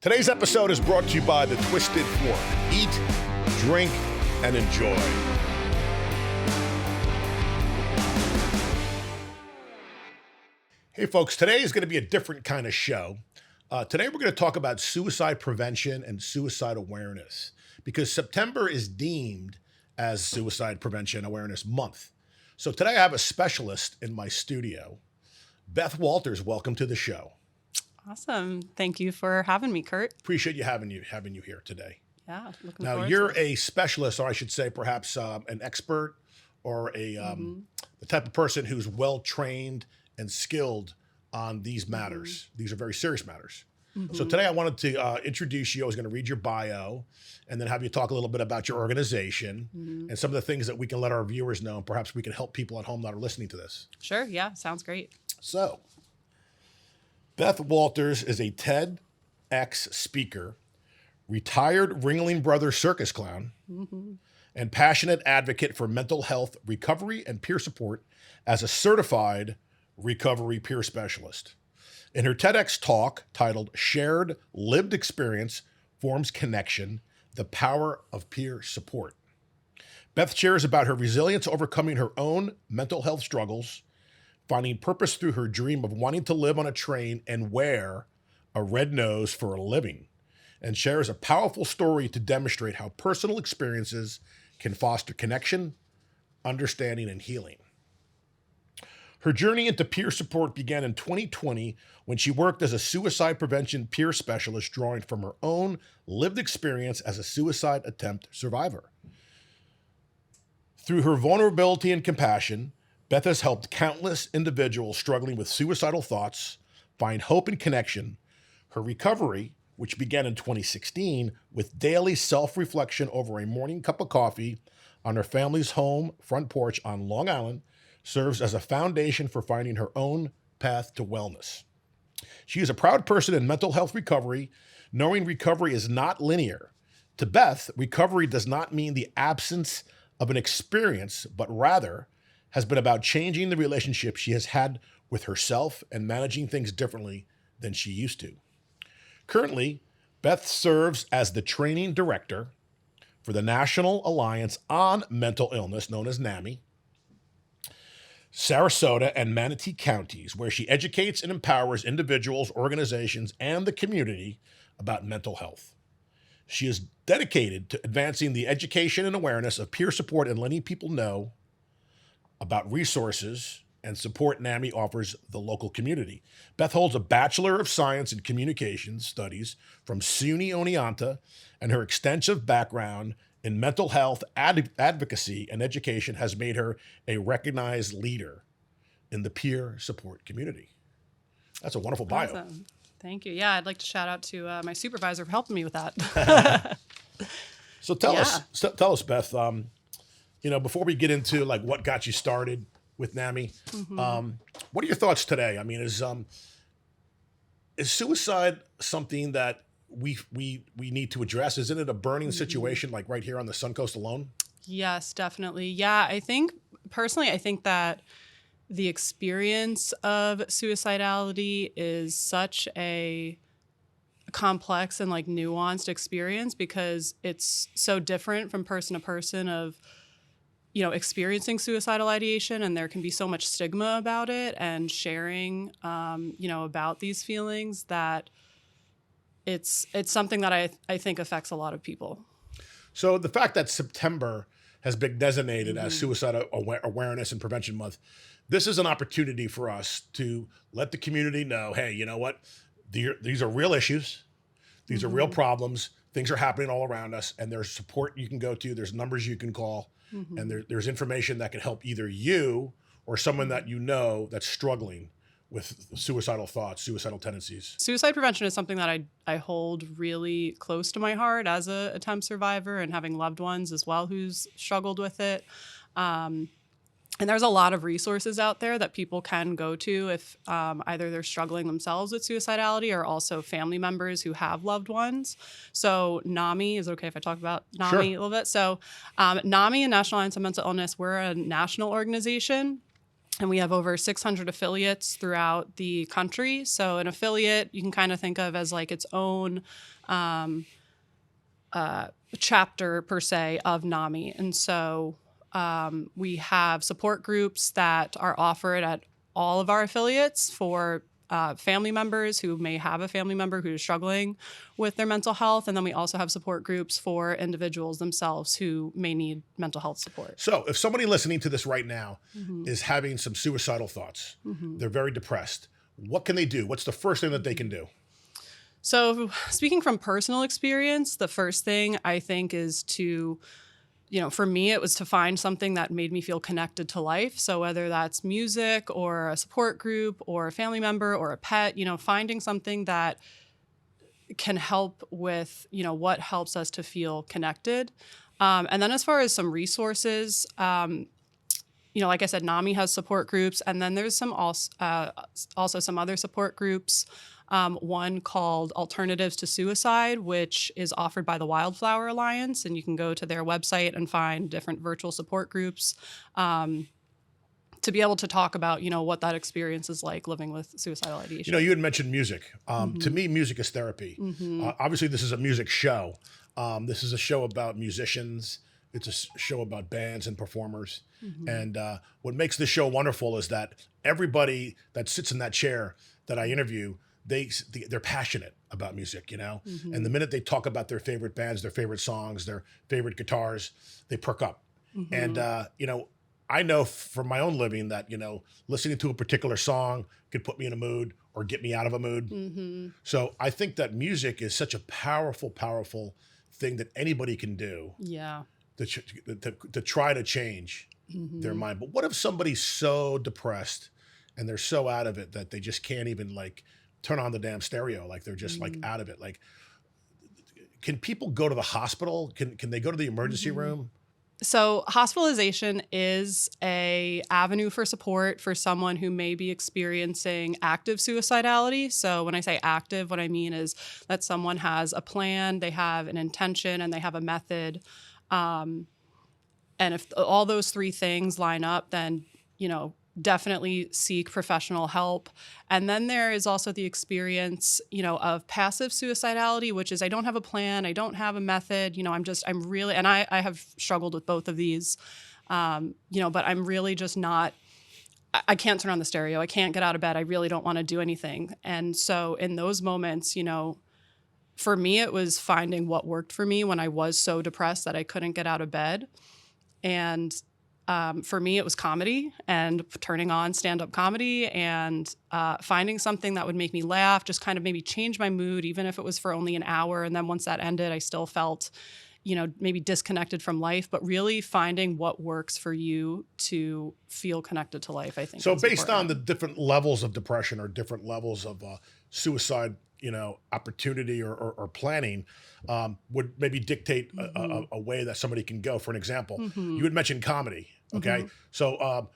Today's episode is brought to you by the Twisted Fork. Eat, drink, and enjoy. Hey folks, today is going to be a different kind of show. Today we're going to talk about suicide prevention and suicide awareness because September is deemed as Suicide Prevention Awareness Month. So today I have a specialist in my studio. Beth Walters, welcome to the show. Awesome. Thank you for having me, Kurt. Appreciate you having you here today. Yeah, looking Now forward you're to it. a specialist, or I should say perhaps an expert or the type of person who's well trained and skilled on these matters. These are very serious matters. So today I wanted to introduce you. I was going to read your bio and then have you talk a little bit about your organization and some of the things that we can let our viewers know. And perhaps we can help people at home that are listening to this. Sure. Yeah. Sounds great. So Beth Walters is a TEDx speaker, retired Ringling Brothers circus clown, and passionate advocate for mental health recovery and peer support as a certified recovery peer specialist. In her TEDx talk titled Shared Lived Experience Forms Connection, the Power of Peer Support, Beth shares about her resilience overcoming her own mental health struggles, finding purpose through her dream of wanting to live on a train and wear a red nose for a living, and shares a powerful story to demonstrate how personal experiences can foster connection, understanding, and healing. Her journey into peer support began in 2020 when she worked as a suicide prevention peer specialist, drawing from her own lived experience as a suicide attempt survivor. Through her vulnerability and compassion, Beth has helped countless individuals struggling with suicidal thoughts find hope and connection. Her recovery, which began in 2016 with daily self-reflection over a morning cup of coffee on her family's home front porch on Long Island, serves as a foundation for finding her own path to wellness. She is a proud person in mental health recovery, knowing recovery is not linear. To Beth, recovery does not mean the absence of an experience, but rather has been about changing the relationship she has had with herself and managing things differently than she used to. Currently, Beth serves as the training director for the National Alliance on Mental Illness, known as NAMI, Sarasota and Manatee counties, where she educates and empowers individuals, organizations, and the community about mental health. She is dedicated to advancing the education and awareness of peer support and letting people know about resources and support NAMI offers the local community. Beth holds a Bachelor of Science in Communications Studies from SUNY Oneonta, and her extensive background in mental health advocacy and education has made her a recognized leader in the peer support community. That's a wonderful bio. Awesome. Thank you. Yeah, I'd like to shout out to my supervisor for helping me with that. So tell us, Beth, before we get into like what got you started with NAMI, what are your thoughts today? I mean, is suicide something that we need to address? Isn't it a burning situation like right here on the Suncoast alone? Yes, definitely. Yeah, I think that the experience of suicidality is such a complex and like nuanced experience because it's so different from person to person of experiencing suicidal ideation, and there can be so much stigma about it and sharing, about these feelings that it's something that I think affects a lot of people. So the fact that September has been designated as Suicide Awareness and Prevention Month, this is an opportunity for us to let the community know, hey, you know what? These are real issues. These are real problems. Things are happening all around us, and there's support you can go to. There's numbers you can call. And there's information that can help either you or someone that you know that's struggling with suicidal thoughts, suicidal tendencies. Suicide prevention is something that I hold really close to my heart as a attempt survivor and having loved ones as well who's struggled with it. And there's a lot of resources out there that people can go to if either they're struggling themselves with suicidality or also family members who have loved ones. So NAMI, is it okay if I talk about NAMI a little bit? So NAMI and National Alliance on Mental Illness, we're a national organization. And we have over 600 affiliates throughout the country. So an affiliate you can kind of think of as like its own chapter per se of NAMI. And so we have support groups that are offered at all of our affiliates for family members who may have a family member who is struggling with their mental health. And then we also have support groups for individuals themselves who may need mental health support. So if somebody listening to this right now is having some suicidal thoughts, they're very depressed, what can they do? What's the first thing that they can do? So speaking from personal experience, the first thing I think is to, for me, it was to find something that made me feel connected to life. So whether that's music or a support group or a family member or a pet, finding something that can help with, what helps us to feel connected. And then as far as some resources, like I said, NAMI has support groups, and then there's some also some other support groups. One called Alternatives to Suicide, which is offered by the Wildflower Alliance, and you can go to their website and find different virtual support groups to be able to talk about, what that experience is like living with suicidal ideation. You had mentioned music. To me, music is therapy. Obviously, this is a music show. This is a show about musicians. It's a show about bands and performers. And what makes this show wonderful is that everybody that sits in that chair that I interview, they're passionate about music, And the minute they talk about their favorite bands, their favorite songs, their favorite guitars, they perk up. And, I know from my own living that, listening to a particular song could put me in a mood or get me out of a mood. So I think that music is such a powerful, powerful thing that anybody can do. Yeah. To try to change their mind. But what if somebody's so depressed and they're so out of it that they just can't even turn on the damn stereo? Like they're just out of it. Like, can people go to the hospital? Can they go to the emergency room? So hospitalization is a avenue for support for someone who may be experiencing active suicidality. So when I say active, what I mean is that someone has a plan, they have an intention, and they have a method. And if all those three things line up, then, definitely seek professional help. And then there is also the experience, of passive suicidality, which is I don't have a plan, I don't have a method, I'm really, and I have struggled with both of these, but I'm really just not, I can't turn on the stereo, I can't get out of bed, I really don't want to do anything. And so in those moments, for me, it was finding what worked for me when I was so depressed that I couldn't get out of bed. And for me, it was comedy and turning on stand-up comedy and finding something that would make me laugh, just kind of maybe change my mood, even if it was for only an hour. And then once that ended, I still felt, maybe disconnected from life, but really finding what works for you to feel connected to life, I think. So based on the different levels of depression or different levels of suicide, opportunity or planning, would maybe dictate a way that somebody can go. For an example, you had mentioned comedy. Okay. So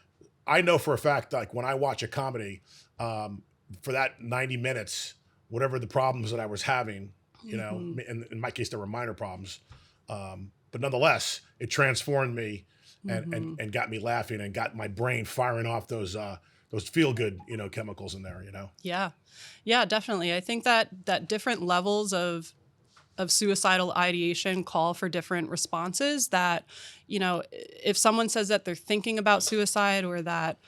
I know for a fact, like when I watch a comedy, for that 90 minutes, whatever the problems that I was having, in my case, there were minor problems. But nonetheless, it transformed me and got me laughing and got my brain firing off those feel good, chemicals in there, Yeah, definitely. I think that different levels of suicidal ideation call for different responses that, if someone says that they're thinking about suicide or that,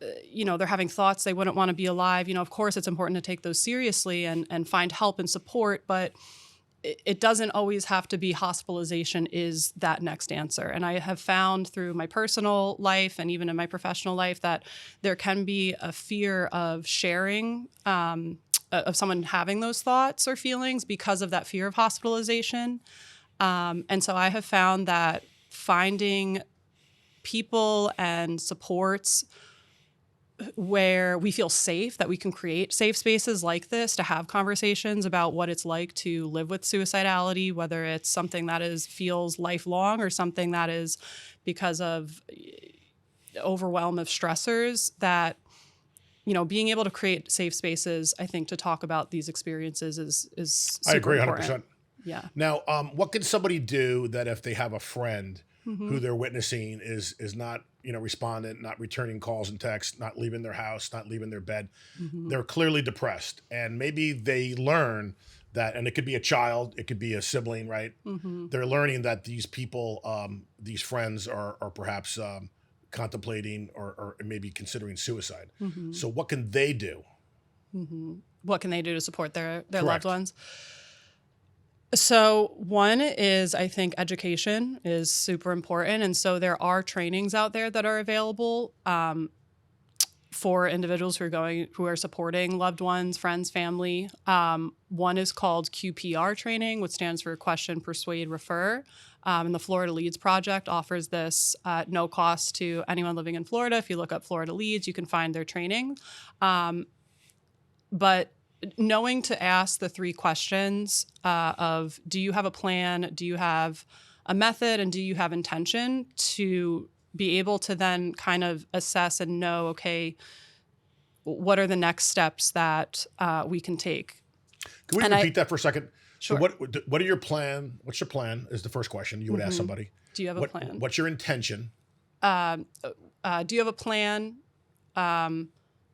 they're having thoughts they wouldn't want to be alive, of course it's important to take those seriously and find help and support, but it doesn't always have to be hospitalization is that next answer. And I have found through my personal life and even in my professional life that there can be a fear of sharing, of someone having those thoughts or feelings because of that fear of hospitalization. And so I have found that finding people and supports where we feel safe, that we can create safe spaces like this to have conversations about what it's like to live with suicidality, whether it's something that feels lifelong or something that is because of overwhelm of stressors, that, being able to create safe spaces, I think, to talk about these experiences is super I agree 100%. important. Yeah. Now, what can somebody do that if they have a friend who they're witnessing is not, respondent, not returning calls and texts, not leaving their house, not leaving their bed. They're clearly depressed. And maybe they learn that, and it could be a child, it could be a sibling, right? They're learning that these people, these friends are perhaps contemplating or maybe considering suicide. So what can they do? What can they do to support their Correct. loved ones? So one is, I think, education is super important. And so there are trainings out there that are available for individuals who are supporting loved ones, friends, family. One is called QPR training, which stands for Question, Persuade, Refer. And the Florida Leads Project offers this at no cost to anyone living in Florida. If you look up Florida Leads, you can find their training. But knowing to ask the 3 questions of, do you have a plan? Do you have a method? And do you have intention, to be able to then kind of assess and know, okay, what are the next steps that we can take? Can we repeat that for a second? Sure. So what are your plan? What's your plan is the first question you would ask somebody. Do you have a plan? What's your intention? Do you have a plan?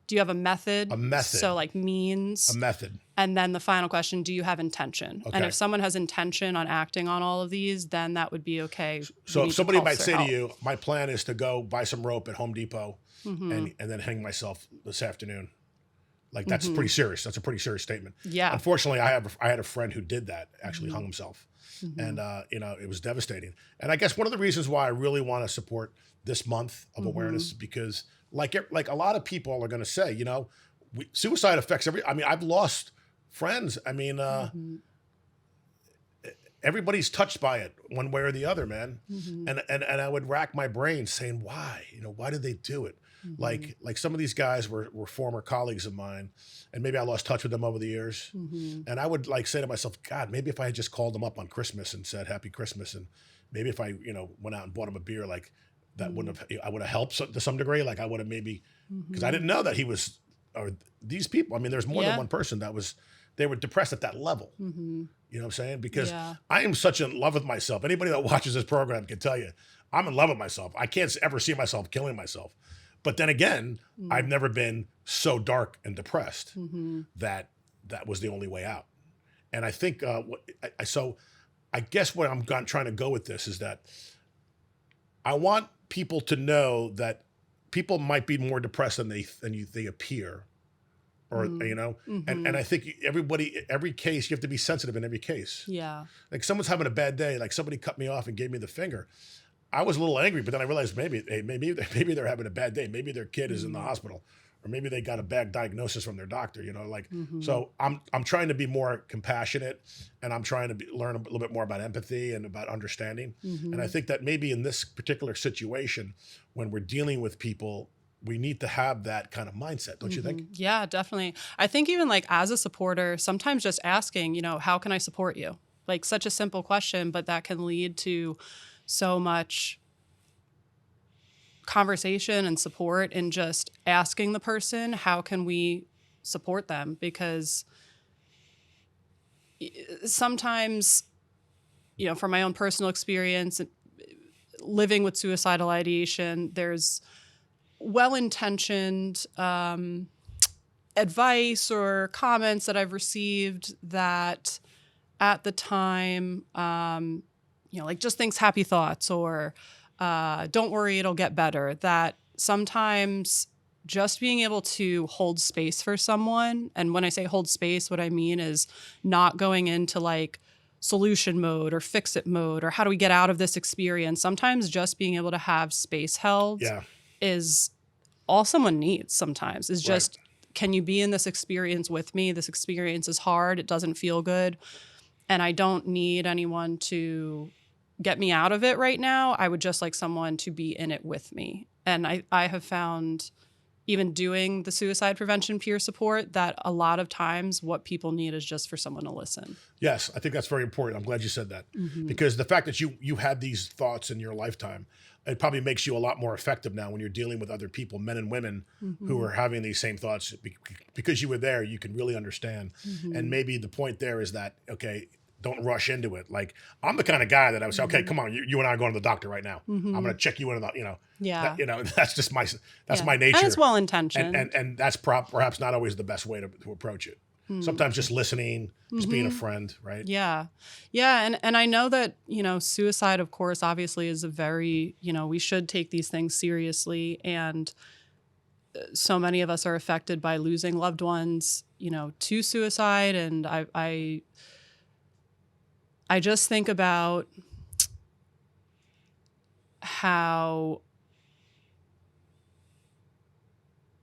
Do you have a method? A method. So like means. A method. And then the final question, do you have intention? Okay. And if someone has intention on acting on all of these, then that would be okay. So if somebody might say to you, my plan is to go buy some rope at Home Depot and then hang myself this afternoon. Like that's pretty serious. That's a pretty serious statement. Yeah. Unfortunately, I had a friend who did that, actually hung himself. And, it was devastating. And I guess one of the reasons why I really want to support this month of awareness is because like a lot of people are going to say, suicide affects I've lost friends. Everybody's touched by it one way or the other, man. And I would rack my brain saying, why? Why did they do it? Like some of these guys were former colleagues of mine, and maybe I lost touch with them over the years. And I would say to myself, God, maybe if I had just called them up on Christmas and said Happy Christmas, and maybe if I, went out and bought him a beer, that I would have helped to some degree. Like I would have maybe, because I didn't know that he was, or these people, there's more than one person they were depressed at that level. You know what I'm saying? Because I am such in love with myself. Anybody that watches this program can tell you, I'm in love with myself. I can't ever see myself killing myself. But then again, I've never been so dark and depressed that was the only way out. And I think, so I guess where I'm trying to go with this is that I want people to know that people might be more depressed than they appear, or and I think every case, you have to be sensitive in every case. Yeah. Like someone's having a bad day, like somebody cut me off and gave me the finger. I was a little angry, but then I realized maybe they're having a bad day. Maybe their kid is in the hospital, or maybe they got a bad diagnosis from their doctor. So I'm trying to be more compassionate, and I'm trying to learn a little bit more about empathy and about understanding. And I think that maybe in this particular situation, when we're dealing with people, we need to have that kind of mindset, don't you think? Yeah, definitely. I think even as a supporter, sometimes just asking, how can I support you? Like such a simple question, but that can lead to so much conversation and support, and just asking the person, how can we support them? Because sometimes, from my own personal experience, living with suicidal ideation, there's well-intentioned advice or comments that I've received that at the time, just thinks happy thoughts, or don't worry, it'll get better. That sometimes just being able to hold space for someone, and when I say hold space, what I mean is not going into solution mode or fix it mode, or how do we get out of this experience. Sometimes just being able to have space held is all someone needs sometimes, is just, can you be in this experience with me? This experience is hard. It doesn't feel good. And I don't need anyone to get me out of it right now. I would just like someone to be in it with me. And I have found, even doing the suicide prevention peer support, that a lot of times what people need is just for someone to listen. Yes, I think that's very important. I'm glad you said that. Because the fact that you had these thoughts in your lifetime, it probably makes you a lot more effective now when you're dealing with other people, men and women, who are having these same thoughts. Because you were there, you can really understand. And maybe the point there is that, okay, don't rush into it. Like I'm the kind of guy that I would say, okay, come on, you and I are going to the doctor right now. I'm going to check you in, Yeah. that's just that's Yeah. my nature. And it's well and intentioned. and that's perhaps not always the best way to approach it. Sometimes just listening, just being a friend, right? Yeah. Yeah. And I know that, suicide, of course, obviously is a very, we should take these things seriously. And so many of us are affected by losing loved ones, to suicide. And I just think about how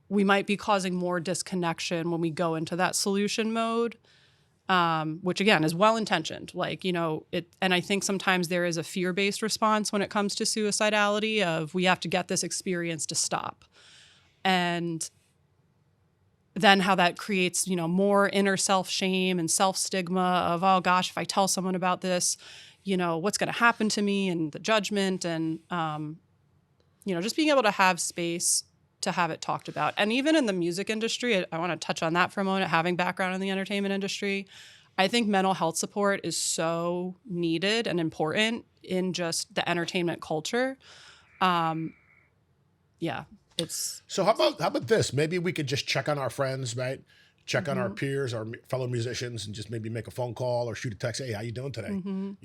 we might be causing more disconnection when we go into that solution mode, which again is well intentioned. And I think sometimes there is a fear-based response when it comes to suicidality of we have to get this experience to stop. And then how that creates, more inner self-shame and self-stigma of, oh gosh, if I tell someone about this, what's going to happen to me and the judgment and, just being able to have space to have it talked about. And even in the music industry, I want to touch on that for a moment, having background in the entertainment industry, I think mental health support is so needed and important in just the entertainment culture. So how about this? Maybe we could just check on our friends, right? Check on our peers, our fellow musicians, and just maybe make a phone call or shoot a text. Hey, how you doing today?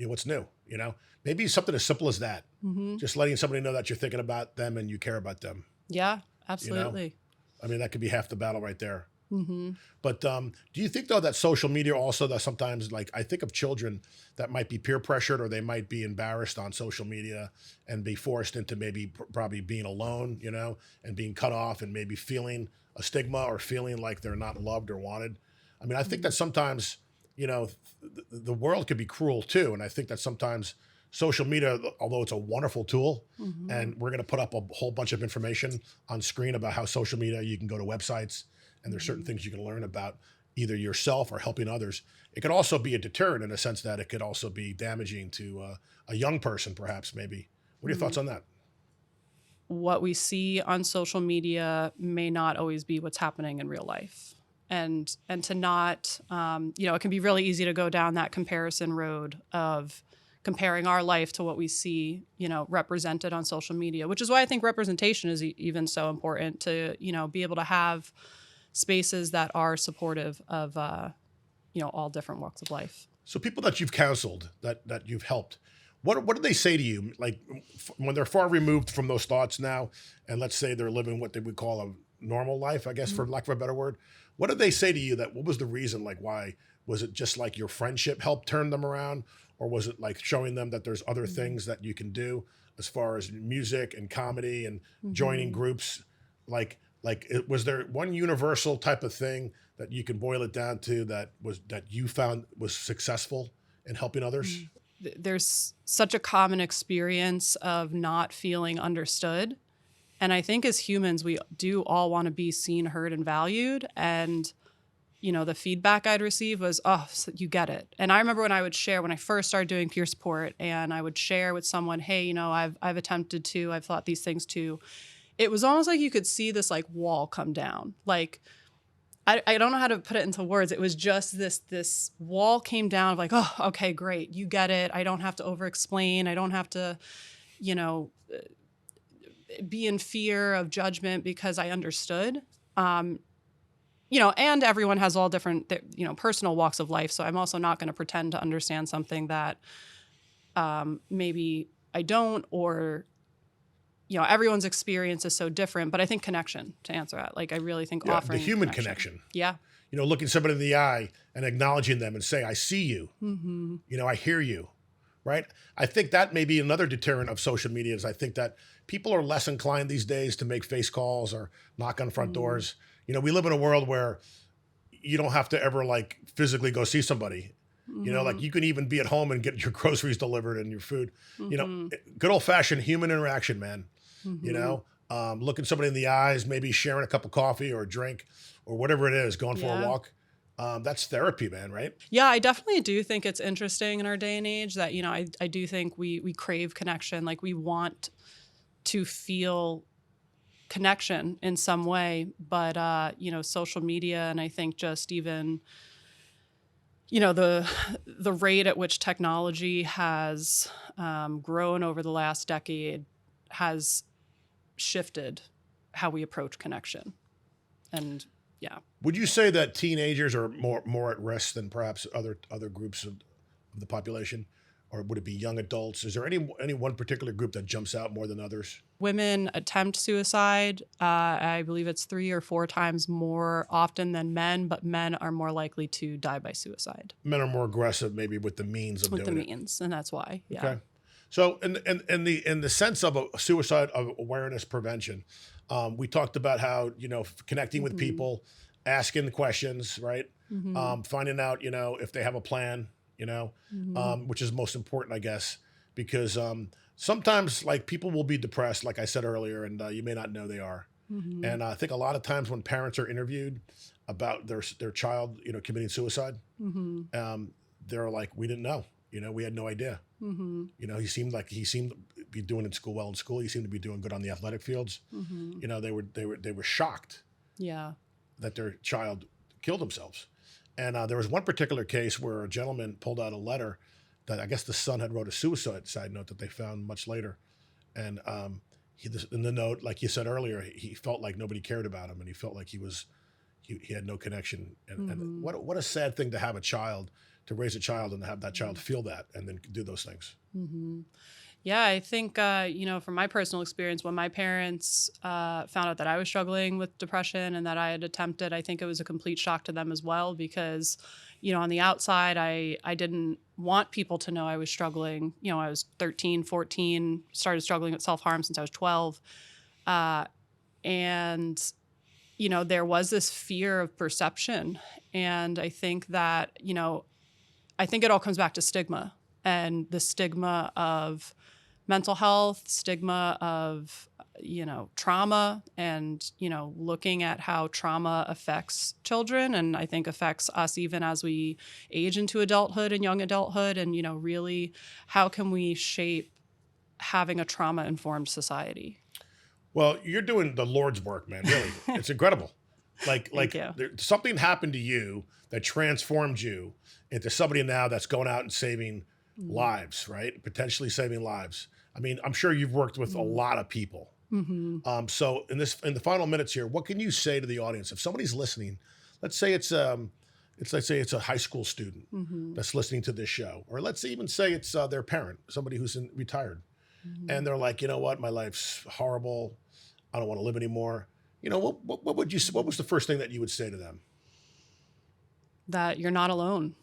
What's new? Maybe something as simple as that. Just letting somebody know that you're thinking about them and you care about them. Yeah, absolutely. I mean, that could be half the battle right there. But do you think though that social media also that sometimes, like, I think of children that might be peer pressured or they might be embarrassed on social media and be forced into maybe probably being alone, and being cut off and maybe feeling a stigma or feeling like they're not loved or wanted. I mean, I think that sometimes, the world could be cruel too. And I think that sometimes social media, although it's a wonderful tool, and we're going to put up a whole bunch of information on screen about how social media, you can go to websites and there's certain things you can learn about either yourself or helping others. It could also be a deterrent in a sense that it could also be damaging to a young person, perhaps, maybe. What are your thoughts on that? What we see on social media may not always be what's happening in real life. And to not, it can be really easy to go down that comparison road of comparing our life to what we see, represented on social media, which is why I think representation is even so important to, be able to have spaces that are supportive of, all different walks of life. So people that you've counseled, that you've helped, what do they say to you? Like when they're far removed from those thoughts now, and let's say they're living what they would call a normal life, I guess, for lack of a better word, what did they say to you what was the reason? Like, why? Was it just like your friendship helped turn them around? Or was it like showing them that there's other things that you can do as far as music and comedy and joining groups? Was there one universal type of thing that you can boil it down to that you found was successful in helping others? There's such a common experience of not feeling understood. And I think as humans, we do all want to be seen, heard, and valued. And, the feedback I'd receive was, oh, so you get it. And I remember when I first started doing peer support and I would share with someone, hey, I've attempted to, I've thought these things too. It was almost like you could see this like wall come down. Like, I don't know how to put it into words. It was just this wall came down of like, oh, okay, great. You get it. I don't have to over explain. I don't have to, be in fear of judgment because I understood. And everyone has all different, personal walks of life. So I'm also not going to pretend to understand something that maybe I don't, or, everyone's experience is so different. But I think connection, to answer that, like I really think offering the human connection. Yeah. Looking somebody in the eye and acknowledging them and say, I see you. I hear you. Right. I think that may be another deterrent of social media is I think that people are less inclined these days to make face calls or knock on front doors. We live in a world where you don't have to ever like physically go see somebody. Like you can even be at home and get your groceries delivered and your food. Good old fashioned human interaction, man. Looking somebody in the eyes, maybe sharing a cup of coffee or a drink or whatever it is, going for a walk. That's therapy, man, right? Yeah, I definitely do think it's interesting in our day and age that, I do think we crave connection. Like we want to feel connection in some way, but, social media and I think just even, the rate at which technology has grown over the last decade has shifted how we approach connection. And yeah. Would you say that teenagers are more at risk than perhaps other groups of the population? Or would it be young adults? Is there any one particular group that jumps out more than others? Women attempt suicide. I believe it's 3 or 4 times more often than men, but men are more likely to die by suicide. Men are more aggressive, maybe with the means of With the doing it. means, and that's why. Yeah. Okay. So, in the sense of a suicide of awareness prevention, we talked about how connecting with people, asking the questions, right? Finding out if they have a plan, which is most important, I guess, because sometimes like people will be depressed, like I said earlier, and you may not know they are. And I think a lot of times when parents are interviewed about their child, committing suicide, they're like, we didn't know, we had no idea. He seemed to be doing well in school. He seemed to be doing good on the athletic fields. They were shocked. Yeah. That their child killed themselves. And there was one particular case where a gentleman pulled out a letter that I guess the son had wrote a suicide note that they found much later. And in the note, like you said earlier, he felt like nobody cared about him, and he felt like he had no connection. And what a sad thing to have to raise a child and have that child feel that and then do those things. Yeah, I think, from my personal experience, when my parents found out that I was struggling with depression and that I had attempted, I think it was a complete shock to them as well because, on the outside, I didn't want people to know I was struggling. I was 13, 14, started struggling with self-harm since I was 12. And, there was this fear of perception. And I think that, I think it all comes back to stigma and the stigma of mental health, stigma of, trauma and, looking at how trauma affects children and I think affects us even as we age into adulthood and young adulthood. And, really, how can we shape having a trauma-informed society? Well, you're doing the Lord's work, man, really. It's incredible. Like something happened to you that transformed you into somebody now that's going out and saving lives, right? Potentially saving lives. I mean, I'm sure you've worked with a lot of people. So in the final minutes here, what can you say to the audience if somebody's listening? Let's say it's a high school student that's listening to this show, or let's even say it's their parent, somebody who's retired, and they're like, you know what, my life's horrible. I don't want to live anymore. What was the first thing that you would say to them? That you're not alone,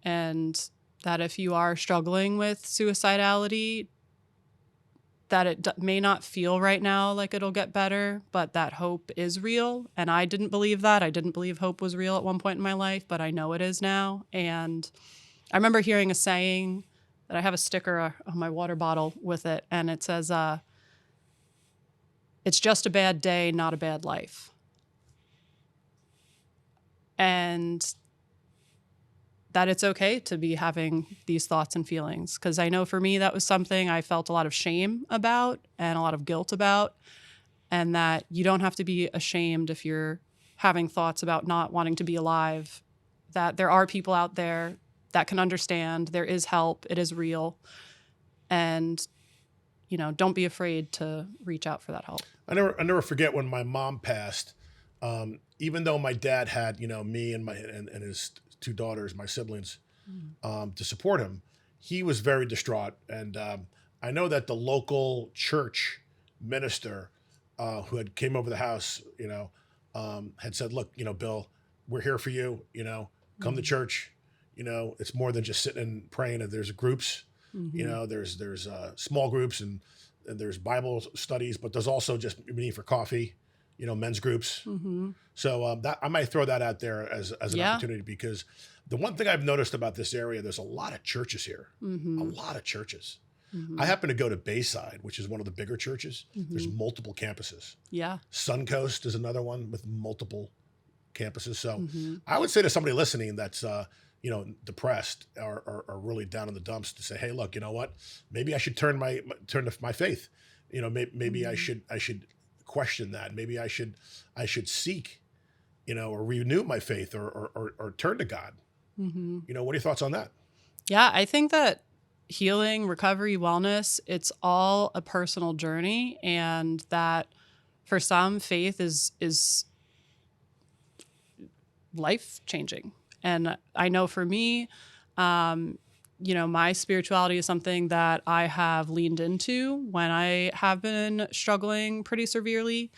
and that if you are struggling with suicidality, that it may not feel right now like it'll get better, but that hope is real. And I didn't believe that. I didn't believe hope was real at one point in my life, but I know it is now. And I remember hearing a saying that I have a sticker on my water bottle with it, and it says, it's just a bad day, not a bad life. And that it's okay to be having these thoughts and feelings. Because I know for me, that was something I felt a lot of shame about and a lot of guilt about. And that you don't have to be ashamed if you're having thoughts about not wanting to be alive. That there are people out there that can understand. There is help. It is real. And, don't be afraid to reach out for that help. I never forget when my mom passed. Even though my dad had, me and his 2 daughters, my siblings, to support him, he was very distraught. And I know that the local church minister who had came over the house, had said, look, Bill, we're here for you, come to church. It's more than just sitting and praying. There's groups, there's small groups and there's Bible studies, but there's also just meeting for coffee, men's groups. So that I might throw that out there as an opportunity, because the one thing I've noticed about this area, there's a lot of churches here, a lot of churches. I happen to go to Bayside, which is one of the bigger churches. There's multiple campuses. Yeah. Suncoast is another one with multiple campuses. So I would say to somebody listening that's depressed or really down in the dumps to say, hey, look, you know what? Maybe I should turn to my faith. Maybe I should question that. Maybe I should seek, or renew my faith or turn to God. You know, what are your thoughts on that? Yeah, I think that healing, recovery, wellness, it's all a personal journey, and that for some, faith is life changing. And I know for me, you know, my spirituality is something that I have leaned into when I have been struggling pretty severely.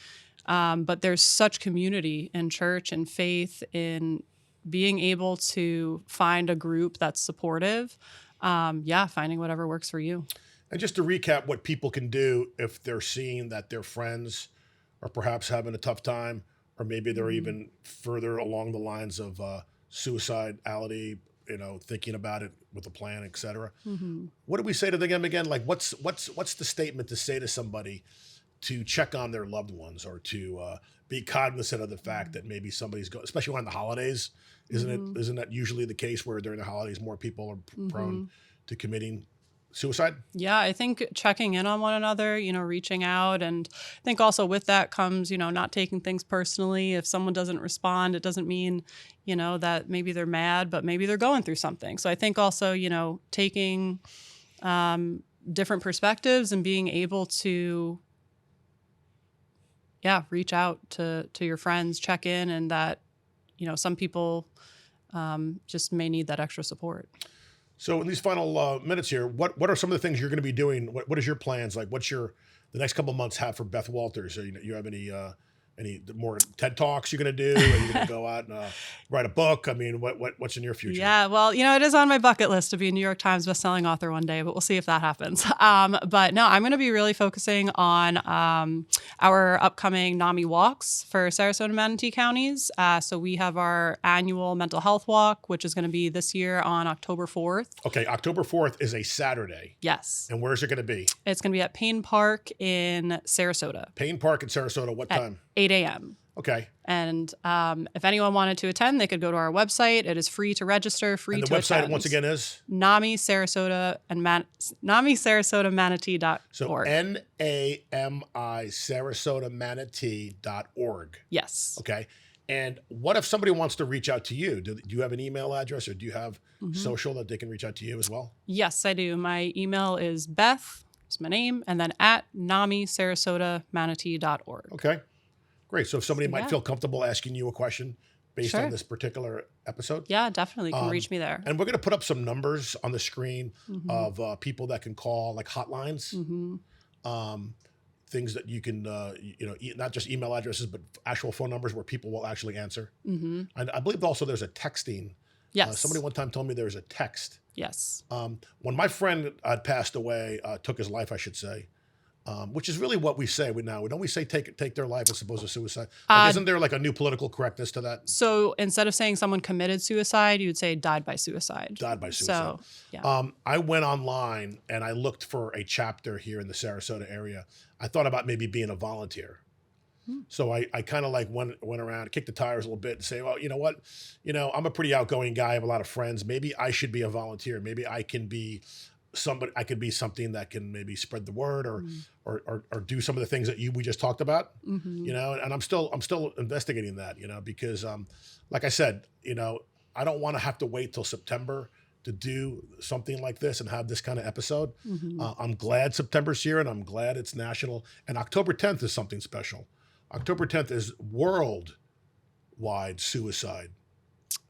But there's such community in church and faith in being able to find a group that's supportive. Finding whatever works for you. And just to recap what people can do if they're seeing that their friends are perhaps having a tough time, or maybe they're even further along the lines of suicidality, you know, thinking about it with a plan, et cetera. What do we say to them again? Like, what's the statement to say to somebody to check on their loved ones, or to be cognizant of the fact that maybe somebody's going, especially around the holidays, isn't that usually the case where during the holidays more people are prone to committing suicide? Yeah, I think checking in on one another, you know, reaching out. And I think also with that comes, you know, not taking things personally. If someone doesn't respond, it doesn't mean, you know, that maybe they're mad, but maybe they're going through something. So I think also, you know, taking different perspectives and being able to, reach out to your friends, check in, and that, you know, some people just may need that extra support. So in these final minutes here, what are some of the things you're going to be doing? What is your plans? Like, what's the next couple of months have for Beth Walters? You have any more TED Talks you're going to do? Are you going to go out and write a book? I mean, what's in your future? Yeah, well, you know, it is on my bucket list to be a New York Times bestselling author one day, but we'll see if that happens. But no, I'm going to be really focusing on our upcoming NAMI walks for Sarasota and Manatee counties. So we have our annual mental health walk, which is going to be this year on October 4th. Okay, October 4th is a Saturday. Yes. And where's it going to be? It's going to be at Payne Park in Sarasota. Payne Park in Sarasota. What time? 8 a.m. Okay. And if anyone wanted to attend, they could go to our website. It is free to register, free to attend. And the website, once again, is? NAMI Sarasota and NAMI Sarasota Manatee.org. So NAMI Sarasota Manatee.org. Yes. Okay. And what if somebody wants to reach out to you? Do you have an email address, or do you have social that they can reach out to you as well? Yes, I do. My email is Beth, it's my name, and then at NAMI Sarasota Manatee.org. Okay. Great. So if somebody might feel comfortable asking you a question based on this particular episode. Yeah, definitely. You can reach me there. And we're going to put up some numbers on the screen of people that can call, like hotlines, things that you can, not just email addresses, but actual phone numbers where people will actually answer. And I believe also there's a texting. Yes. Somebody one time told me there's a text. Yes. When my friend had passed away, took his life, I should say, which is really what we say now. Don't we say take their life as opposed to suicide? Like, isn't there like a new political correctness to that? So instead of saying someone committed suicide, you would say died by suicide. Died by suicide. So, yeah. I went online and I looked for a chapter here in the Sarasota area. I thought about maybe being a volunteer. So I kind of like went around, kicked the tires a little bit and say, well, you know what? You know, I'm a pretty outgoing guy. I have a lot of friends. Maybe I should be a volunteer. Maybe I can be somebody. I could be something that can maybe spread the word or do some of the things that we just talked about. You know, and I'm still investigating that. You know, because like I said, you know, I don't want to have to wait till September to do something like this and have this kind of episode. I'm glad September's here, and I'm glad it's national. And October 10th is something special. October 10th is worldwide suicide.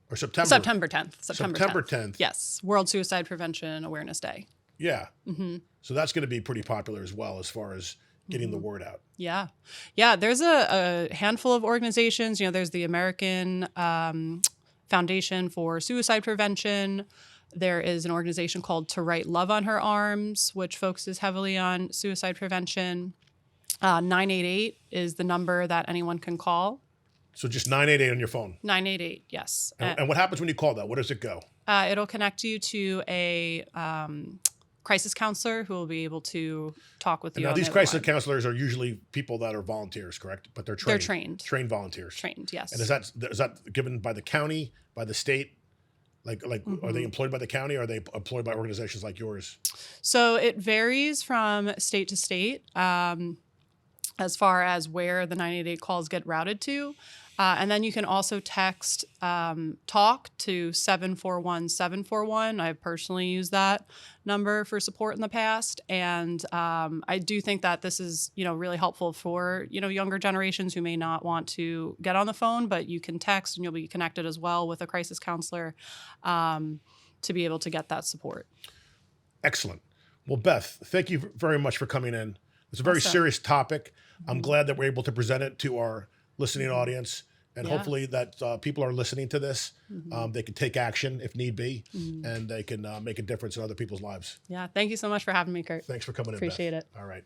Or September 10th. September 10th. Yes. World Suicide Prevention Awareness Day. Yeah. So that's going to be pretty popular as well as far as getting the word out. Yeah. Yeah. There's a handful of organizations. You know, there's the American Foundation for Suicide Prevention. There is an organization called To Write Love on Her Arms, which focuses heavily on suicide prevention. 988 is the number that anyone can call. So just 988 on your phone. 988, yes. And what happens when you call that? Where does it go? It'll connect you to a crisis counselor who will be able to talk with you. Now, these crisis counselors are usually people that are volunteers, correct? But they're trained. They're trained. Trained volunteers. Trained, yes. And is that given by the county, by the state? Like, are they employed by the county, or are they employed by organizations like yours? So it varies from state to state as far as where the 988 calls get routed to. And then you can also text TALK to 741-741. I've personally used that number for support in the past. And I do think that this is, really helpful for, younger generations who may not want to get on the phone, but you can text and you'll be connected as well with a crisis counselor to be able to get that support. Excellent. Well, Beth, thank you very much for coming in. It's a very serious topic. I'm glad that we're able to present it to our listening audience. And hopefully that people are listening to this. They can take action if need be, and they can make a difference in other people's lives. Yeah. Thank you so much for having me, Kurt. Thanks for coming in, Beth. Appreciate it. All right.